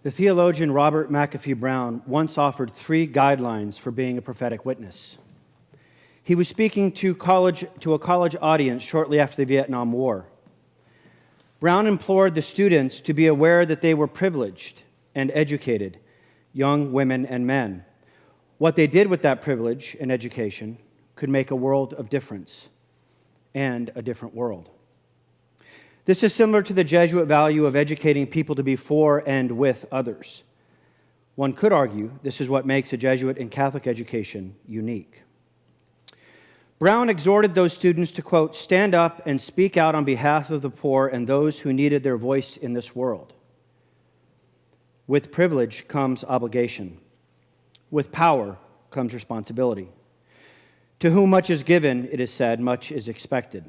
The theologian Robert McAfee Brown once offered 3 guidelines for being a prophetic witness. He was speaking to a college audience shortly after the Vietnam War. Brown implored the students to be aware that they were privileged and educated, young women and men. What they did with that privilege and education could make a world of difference and a different world. This is similar to the Jesuit value of educating people to be for and with others. One could argue this is what makes a Jesuit and Catholic education unique. Brown exhorted those students to, quote, stand up and speak out on behalf of the poor and those who needed their voice in this world. With privilege comes obligation. With power comes responsibility. To whom much is given, it is said, much is expected.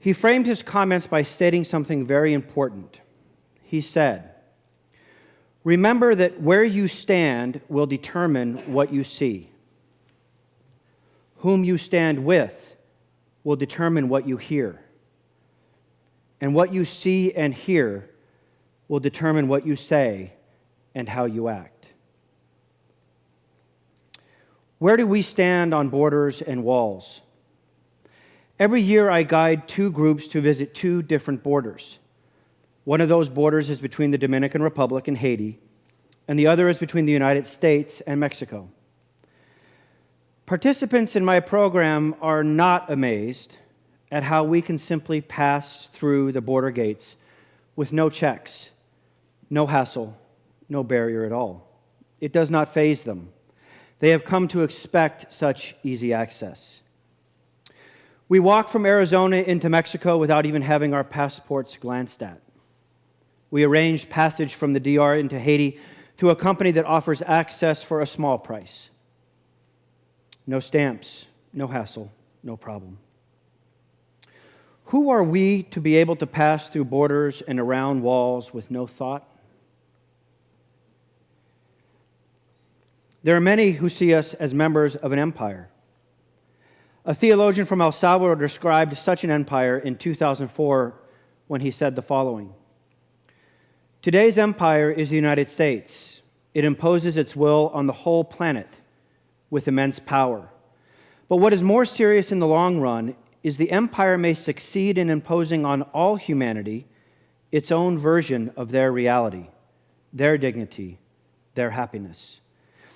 He framed his comments by stating something very important. He said, remember that where you stand will determine what you see. Whom you stand with will determine what you hear. And what you see and hear will determine what you say and how you act. Where do we stand on borders and walls? Every year I guide 2 groups to visit 2 different borders. One of those borders is between the Dominican Republic and Haiti, and the other is between the United States and Mexico. Participants in my program are not amazed at how we can simply pass through the border gates with no checks, no hassle, no barrier at all. It does not faze them. They have come to expect such easy access. We walk from Arizona into Mexico without even having our passports glanced at. We arranged passage from the DR into Haiti through a company that offers access for a small price. No stamps, no hassle, no problem. Who are we to be able to pass through borders and around walls with no thought? There are many who see us as members of an empire. A theologian from El Salvador described such an empire in 2004 when he said the following: today's empire is the United States. It imposes its will on the whole planet with immense power. But what is more serious in the long run is the empire may succeed in imposing on all humanity its own version of their reality, their dignity, their happiness.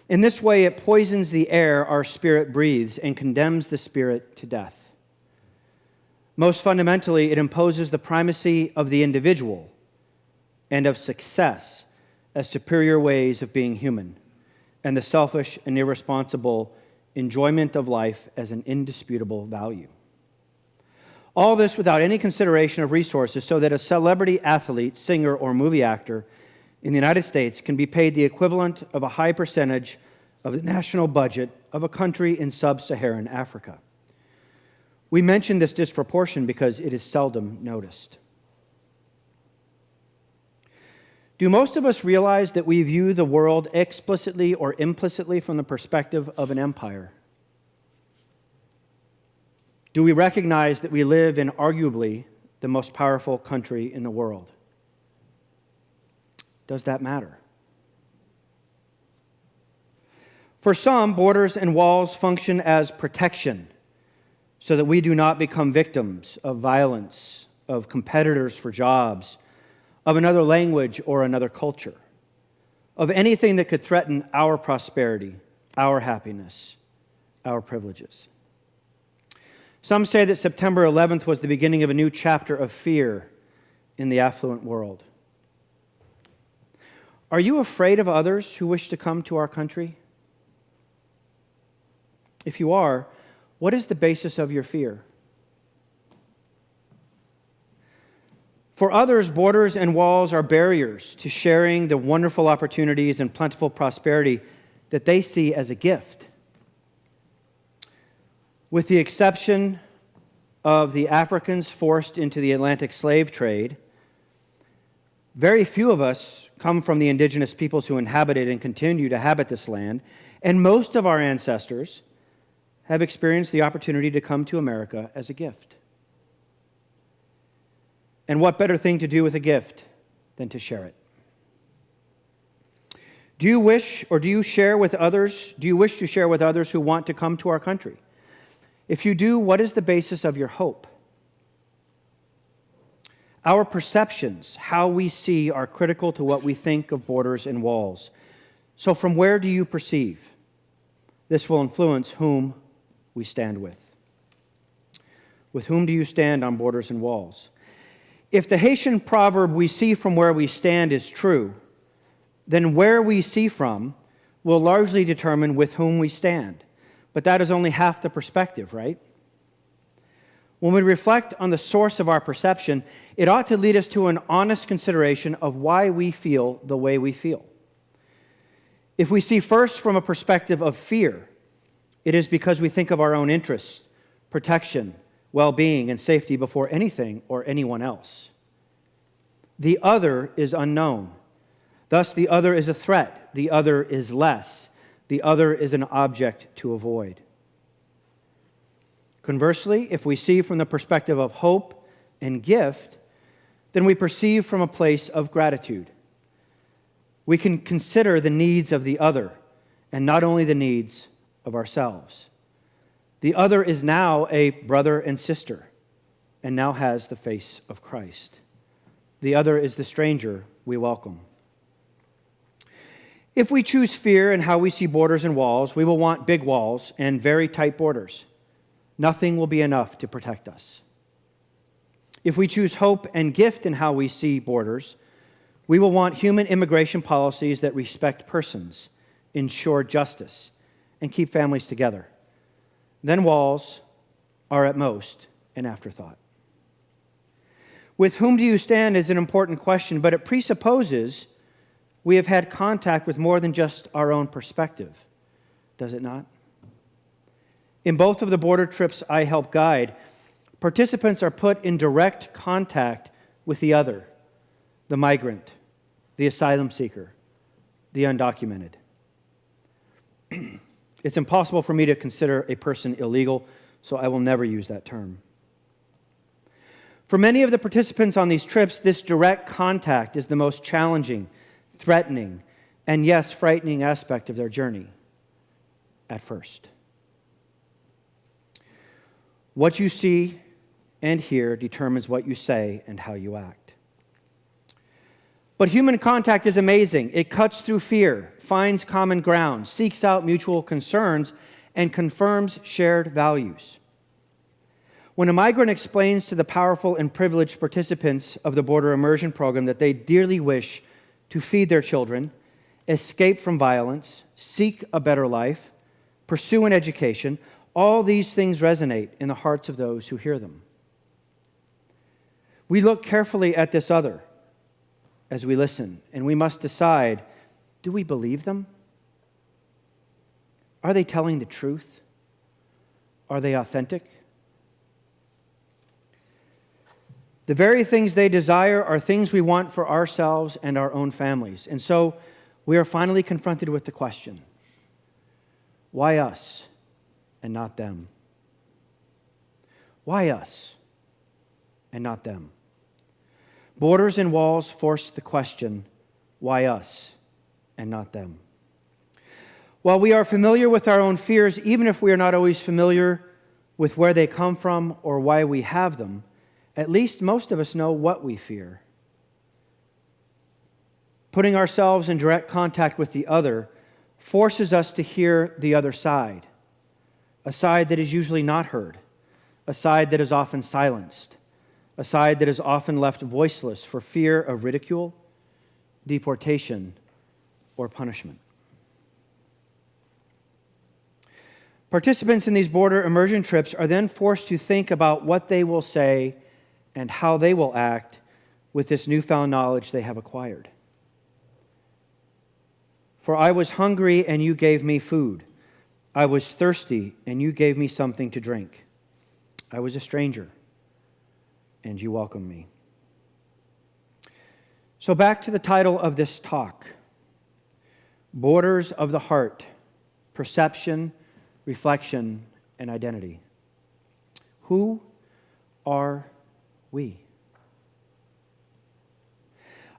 In this way, it poisons the air our spirit breathes and condemns the spirit to death. Most fundamentally, it imposes the primacy of the individual and of success as superior ways of being human, and the selfish and irresponsible enjoyment of life as an indisputable value. All this without any consideration of resources, so that a celebrity athlete, singer, or movie actor in the United States can be paid the equivalent of a high percentage of the national budget of a country in sub-Saharan Africa. We mention this disproportion because it is seldom noticed. Do most of us realize that we view the world explicitly or implicitly from the perspective of an empire? Do we recognize that we live in arguably the most powerful country in the world? Does that matter? For some, borders and walls function as protection so that we do not become victims of violence, of competitors for jobs, of another language or another culture, of anything that could threaten our prosperity, our happiness, our privileges. Some say that September 11th was the beginning of a new chapter of fear in the affluent world. Are you afraid of others who wish to come to our country? If you are, what is the basis of your fear? For others, borders and walls are barriers to sharing the wonderful opportunities and plentiful prosperity that they see as a gift. With the exception of the Africans forced into the Atlantic slave trade, very few of us come from the indigenous peoples who inhabited and continue to habit this land, and most of our ancestors have experienced the opportunity to come to America as a gift. And what better thing to do with a gift than to share it? Do you wish to share with others who want to come to our country? If you do, what is the basis of your hope? Our perceptions, how we see, are critical to what we think of borders and walls. So from where do you perceive? This will influence whom we stand with. With whom do you stand on borders and walls? If the Haitian proverb, "we see from where we stand," is true, then where we see from will largely determine with whom we stand. But that is only half the perspective, right? When we reflect on the source of our perception, it ought to lead us to an honest consideration of why we feel the way we feel. If we see first from a perspective of fear, it is because we think of our own interests, protection, well-being, and safety before anything or anyone else. The other is unknown. Thus, the other is a threat. The other is less. The other is an object to avoid. Conversely, if we see from the perspective of hope and gift, then we perceive from a place of gratitude. We can consider the needs of the other and not only the needs of ourselves. The other is now a brother and sister and now has the face of Christ. The other is the stranger we welcome. If we choose fear in how we see borders and walls, we will want big walls and very tight borders. Nothing will be enough to protect us. If we choose hope and gift in how we see borders, we will want human immigration policies that respect persons, ensure justice, and keep families together. Then walls are at most an afterthought. With whom do you stand is an important question, but it presupposes we have had contact with more than just our own perspective, does it not? In both of the border trips I help guide, participants are put in direct contact with the other, the migrant, the asylum seeker, the undocumented. It's impossible for me to consider a person illegal, so I will never use that term. For many of the participants on these trips, this direct contact is the most challenging, threatening, and yes, frightening aspect of their journey at first. What you see and hear determines what you say and how you act. But human contact is amazing. It cuts through fear, finds common ground, seeks out mutual concerns, and confirms shared values. When a migrant explains to the powerful and privileged participants of the border immersion program that they dearly wish to feed their children, escape from violence, seek a better life, pursue an education, all these things resonate in the hearts of those who hear them. We look carefully at this other as we listen, and we must decide, do we believe them? Are they telling the truth? Are they authentic? The very things they desire are things we want for ourselves and our own families. And so we are finally confronted with the question, why us and not them? Why us and not them? Borders and walls force the question, why us and not them? While we are familiar with our own fears, even if we are not always familiar with where they come from or why we have them, at least most of us know what we fear. Putting ourselves in direct contact with the other forces us to hear the other side, a side that is usually not heard, a side that is often silenced, a side that is often left voiceless for fear of ridicule, deportation, or punishment. Participants in these border immersion trips are then forced to think about what they will say and how they will act with this newfound knowledge they have acquired. For I was hungry, and you gave me food. I was thirsty, and you gave me something to drink. I was a stranger, and you welcomed me. So back to the title of this talk, Borders of the Heart, Perception, Reflection, and Identity. Who are we?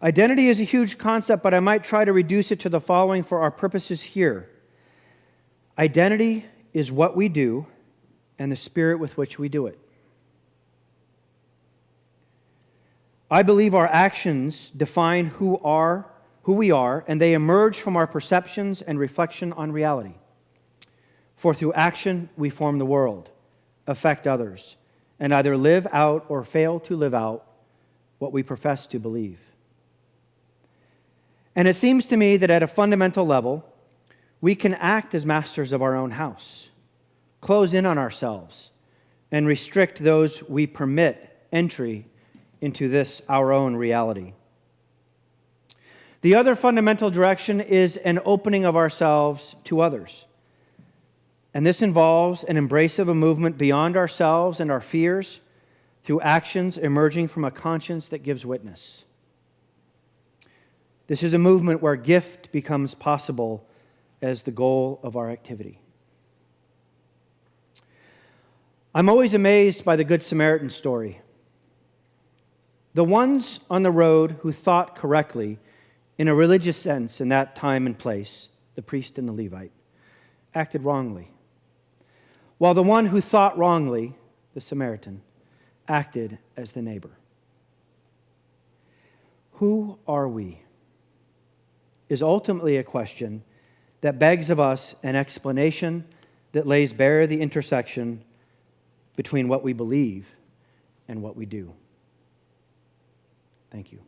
Identity is a huge concept, but I might try to reduce it to the following for our purposes here. Identity is what we do and the spirit with which we do it. I believe our actions define who we are, and they emerge from our perceptions and reflection on reality. For through action, we form the world, affect others, and either live out or fail to live out what we profess to believe. And it seems to me that at a fundamental level, we can act as masters of our own house, close in on ourselves, and restrict those we permit entry into this, our own reality. The other fundamental direction is an opening of ourselves to others. And this involves an embrace of a movement beyond ourselves and our fears through actions emerging from a conscience that gives witness. This is a movement where gift becomes possible as the goal of our activity. I'm always amazed by the Good Samaritan story. The ones on the road who thought correctly in a religious sense in that time and place, the priest and the Levite, acted wrongly, while the one who thought wrongly, the Samaritan, acted as the neighbor. Who are we? Is ultimately a question that begs of us an explanation that lays bare the intersection between what we believe and what we do. Thank you.